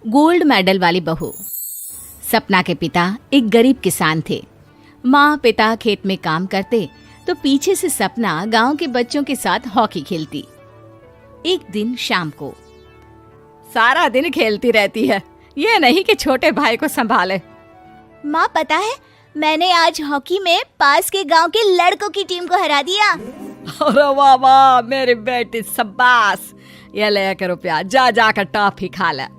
Gold medal वाली बहू। सपना के पिता एक गरीब किसान थे। माँ पिता खेत में काम करते तो पीछे से सपना गांव के बच्चों के साथ हॉकी खेलती। एक दिन शाम को, सारा दिन खेलती रहती है, ये नहीं कि छोटे भाई को संभाले। माँ पता है, मैंने आज हॉकी में पास के गांव के लड़कों की टीम को हरा दिया। अरे वाह वाह मेरी बेटी, शाबाश। ये ले कर रुपया, जा जाकर टॉफी खा ले।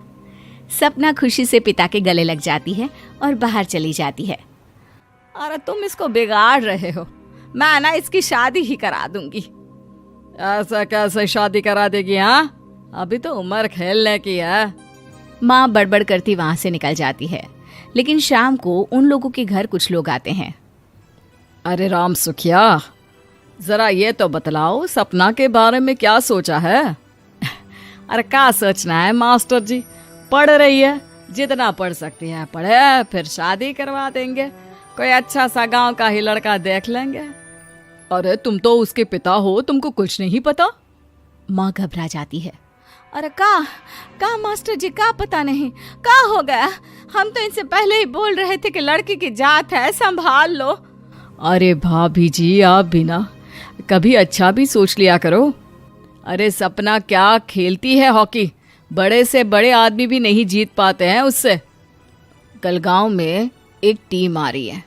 सपना खुशी से पिता के गले लग जाती है और बाहर चली जाती है। अरे तुम इसको बिगाड़ रहे हो, मैं ना इसकी शादी ही करा दूंगी। ऐसा कैसे शादी करा देगी? हाँ, अभी तो उम्र खेलने की है। माँ बड़बड़ करती वहां से निकल जाती है। लेकिन शाम को उन लोगों के घर कुछ लोग आते हैं। अरे राम सुखिया, जरा ये तो बतलाओ, सपना के बारे में क्या सोचा है? अरे क्या सोचना है मास्टर जी, पढ़ रही है, जितना पढ़ सकती है पढ़े, फिर शादी करवा देंगे, कोई अच्छा सा गांव का ही लड़का देख लेंगे। अरे तुम तो उसके पिता हो, तुमको कुछ नहीं पता? माँ घबरा जाती है। अरे का मास्टर जी, का पता नहीं, का हो गया? हम तो इनसे पहले ही बोल रहे थे कि लड़की की जात है, संभाल लो। अरे भाभी जी, आप भी ना कभी अच्छा भी सोच लिया करो। अरे सपना क्या खेलती है हॉकी, बड़े से बड़े आदमी भी नहीं जीत पाते हैं उससे। कल गांव में एक टीम आ रही है,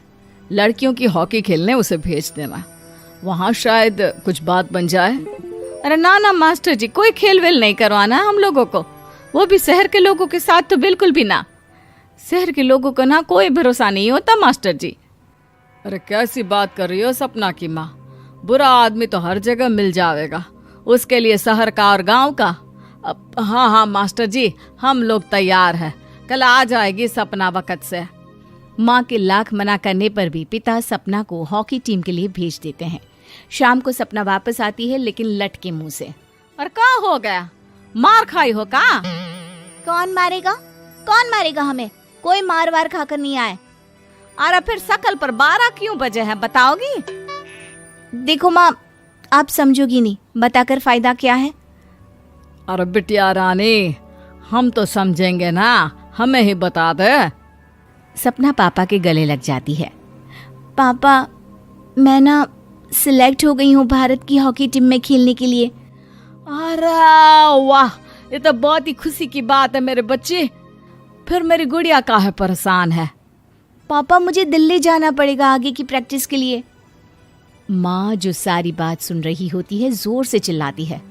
लड़कियों की हॉकी खेलने उसे भेज देना, वहां शायद कुछ बात बन जाए। अरे ना ना मास्टर जी, कोई खेल वेल नहीं करवाना हम लोगों को, वो भी शहर के लोगों के साथ तो बिल्कुल भी ना। शहर के लोगों को ना कोई भरोसा नहीं होता मास्टर जी। अरे कैसी बात कर रही हो सपना की माँ, बुरा आदमी तो हर जगह मिल जाएगा, उसके लिए शहर का और गांव का। हाँ हाँ मास्टर जी, हम लोग तैयार हैं, कल आ जाएगी सपना वक्त से। माँ के लाख मना करने पर भी पिता सपना को हॉकी टीम के लिए भेज देते हैं। शाम को सपना वापस आती है, लेकिन लट के मुंह से। और क्या हो गया, मार खाई हो का? कौन मारेगा हमें? कोई मार वार खाकर नहीं आए। अरे फिर शकल पर 12 क्यों बजे हैं, बताओगी? देखो माँ, आप समझोगी नहीं, बताकर फायदा क्या है? अरे बिटिया रानी, हम तो समझेंगे ना, हमें ही बता दे। सपना पापा के गले लग जाती है। पापा, मैं ना सिलेक्ट हो गई हूँ भारत की हॉकी टीम में खेलने के लिए। अरे वाह, ये तो बहुत ही खुशी की बात है मेरे बच्चे। फिर मेरी गुड़िया काहे परेशान है? पापा, मुझे दिल्ली जाना पड़ेगा आगे की प्रैक्टिस के लिए। माँ जो सारी बात सुन रही होती है, जोर से चिल्लाती है।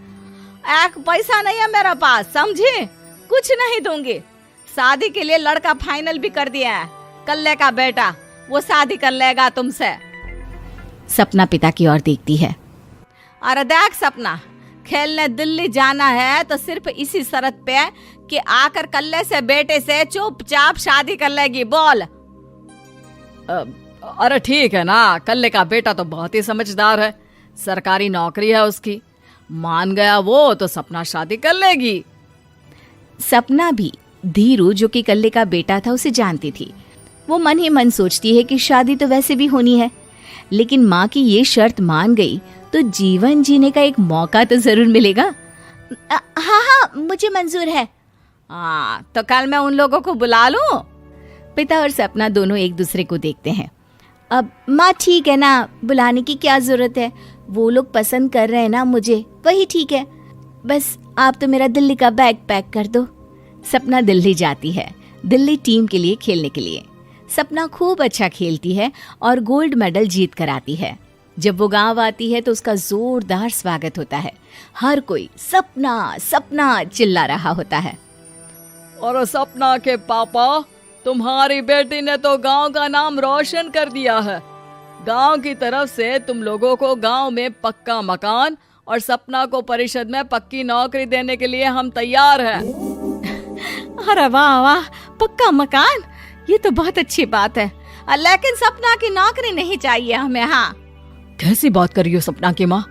एक पैसा नहीं है मेरे पास, समझी? कुछ नहीं दूंगी। शादी के लिए लड़का फाइनल भी कर दिया है, कल्ले का बेटा, वो शादी कर लेगा तुमसे। सपना पिता की ओर देखती है। अरे देख सपना, खेलने दिल्ली जाना है तो सिर्फ इसी शर्त पे कि आकर कल्ले से बेटे से चुपचाप शादी कर लेगी, बोल। अरे ठीक है ना, कल्ले का बेटा तो बहुत ही समझदार है, सरकारी नौकरी है उसकी, मान गया वो तो सपना शादी कर लेगी। सपना भी धीरू, जो कि कल्ले का बेटा था, उसे जानती थी। वो मन ही मन सोचती है कि शादी तो वैसे भी होनी है, लेकिन माँ की ये शर्त मान गई तो जीवन जीने का एक मौका तो जरूर मिलेगा। हाँ, मुझे मंजूर है। हाँ, तो कल मैं उन लोगों को बुला लूं? पिता और सपना दोनों एक दूसरे को देखते हैं। अब माँ ठीक है ना, बुलाने की क्या जरूरत है, वो लोग पसंद कर रहे हैं ना मुझे, वही ठीक है। बस आप तो मेरा दिल्ली का बैग पैक कर दो। सपना दिल्ली जाती है, दिल्ली टीम के लिए खेलने के लिए। सपना खूब अच्छा खेलती है और गोल्ड मेडल जीत कर आती है। जब वो गांव आती है तो उसका जोरदार स्वागत होता है। हर कोई सपना सपना चिल्ला रहा होता है। और सपना के पापा, तुम्हारी बेटी ने तो गांव का नाम रोशन कर दिया है। गांव की तरफ से तुम लोगों को गांव में पक्का मकान और सपना को परिषद में पक्की नौकरी देने के लिए हम तैयार हैं। अरे वाह वाह, पक्का मकान, ये तो बहुत अच्छी बात है, लेकिन सपना की नौकरी नहीं चाहिए हमें। हाँ, कैसी बात कर रही हो सपना की माँ?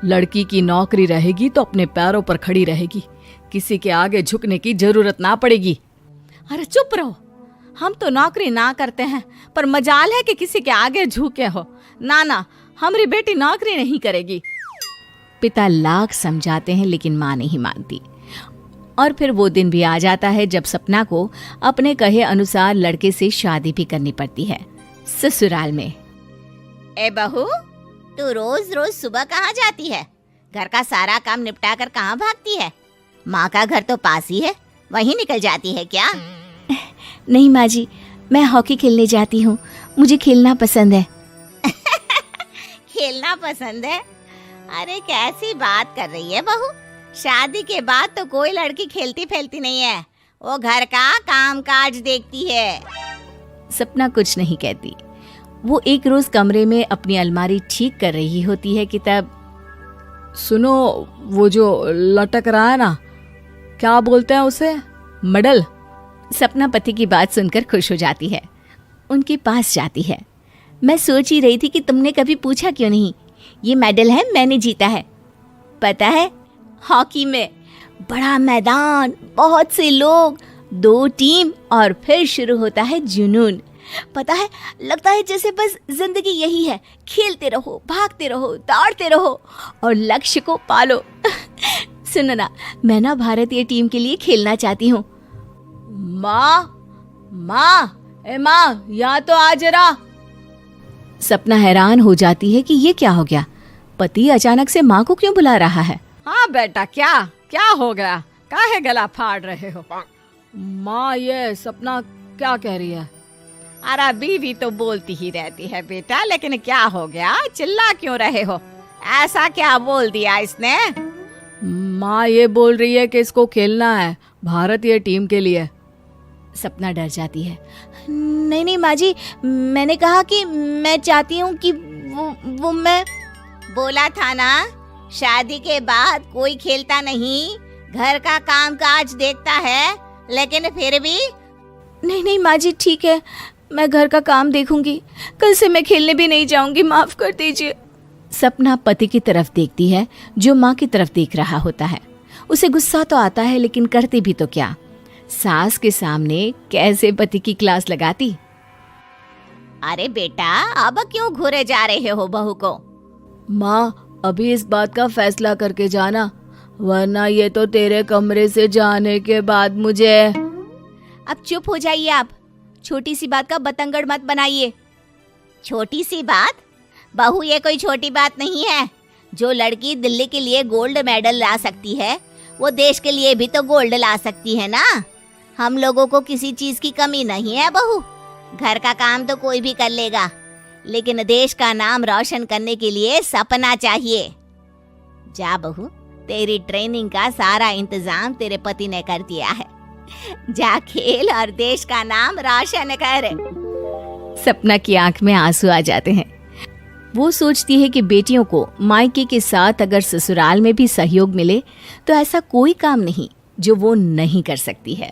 लड़की की नौकरी रहेगी तो अपने पैरों पर खड़ी रहेगी, किसी के आगे झुकने की जरूरत ना पड़ेगी। अरे चुप रहो, हम तो नौकरी ना करते हैं, पर मजाल है कि किसी के आगे झुके हो। ना ना, हमारी बेटी नौकरी नहीं करेगी। पिता लाख समझाते हैं लेकिन माँ नहीं मानती। और फिर वो दिन भी आ जाता है जब सपना को अपने कहे अनुसार लड़के से शादी भी करनी पड़ती है। ससुराल में। ए बहू, तू रोज रोज सुबह कहाँ जाती है? घर का सारा काम निपटा कर कहाँ भागती है? माँ का घर तो पास ही है, वहीं निकल जाती है क्या? नहीं माँ जी, मैं हॉकी खेलने जाती हूँ, मुझे खेलना पसंद है। खेलना पसंद है? अरे कैसी बात कर रही है बहू, शादी के बाद तो कोई लड़की खेलती फैलती नहीं है, वो घर का काम काज देखती है। सपना कुछ नहीं कहती। वो एक रोज कमरे में अपनी अलमारी ठीक कर रही होती है कि तब सुनो, वो जो लटक रहा है ना, क्या बोलते हैं उसे? मेडल। सपना पति की बात सुनकर खुश हो जाती है, उनके पास जाती है। मैं सोच ही रही थी कि तुमने कभी पूछा क्यों नहीं। ये मेडल है, मैंने जीता है, पता है, हॉकी में। बड़ा मैदान, बहुत से लोग, 2 टीम और फिर शुरू होता है जुनून। पता है, लगता है जैसे बस जिंदगी यही है, खेलते रहो, भागते रहो, दौड़ते रहो और लक्ष्य को पालो। सुनो ना, मैं ना भारतीय टीम के लिए खेलना चाहती हूँ। माँ, यहाँ तो आ जरा। सपना हैरान हो जाती है कि ये क्या हो गया, पति अचानक से माँ को क्यों बुला रहा है। हाँ बेटा, क्या हो गया? काहे गला फाड़ रहे हो? माँ, ये सपना क्या कह रही है? अरे बीवी तो बोलती ही रहती है बेटा, लेकिन क्या हो गया, चिल्ला क्यों रहे हो? ऐसा क्या बोल दिया इसने? माँ ये बोल रही है कि इसको खेलना है भारतीय टीम के लिए। सपना डर जाती है। नहीं माँ जी, मैंने कहा कि मैं चाहती हूँ कि वो मैं बोला था ना, शादी के बाद कोई खेलता नहीं, घर का काम काज देखता है, लेकिन फिर भी। नहीं माँ जी, ठीक है, मैं घर का काम देखूंगी, कल से मैं खेलने भी नहीं जाऊंगी, माफ कर दीजिए। सपना पति की तरफ देखती है जो माँ की तरफ देख रहा होता है। उसे गुस्सा तो आता है, लेकिन करती भी तो क्या, सास के सामने कैसे पति की क्लास लगाती। अरे बेटा, अब क्यों घूरे जा रहे हो बहू को? माँ, अभी इस बात का फैसला करके जाना, वरना ये तो तेरे कमरे से जाने के बाद मुझे। अब चुप हो जाइए आप, छोटी सी बात का बतंगड़ मत बनाइए। छोटी सी बात? बहू, ये कोई छोटी बात नहीं है। जो लड़की दिल्ली के लिए गोल्ड मेडल ला सकती है, वो देश के लिए भी तो गोल्ड ला सकती है ना। हम लोगों को किसी चीज की कमी नहीं है बहू, घर का काम तो कोई भी कर लेगा, लेकिन देश का नाम रोशन करने के लिए सपना चाहिए। जा बहू, तेरी ट्रेनिंग का सारा इंतजाम तेरे पति ने कर दिया है, जा खेल और देश का नाम रोशन कर। सपना की आंख में आंसू आ जाते हैं। वो सोचती है कि बेटियों को मायके के साथ अगर ससुराल में भी सहयोग मिले तो ऐसा कोई काम नहीं जो वो नहीं कर सकती है।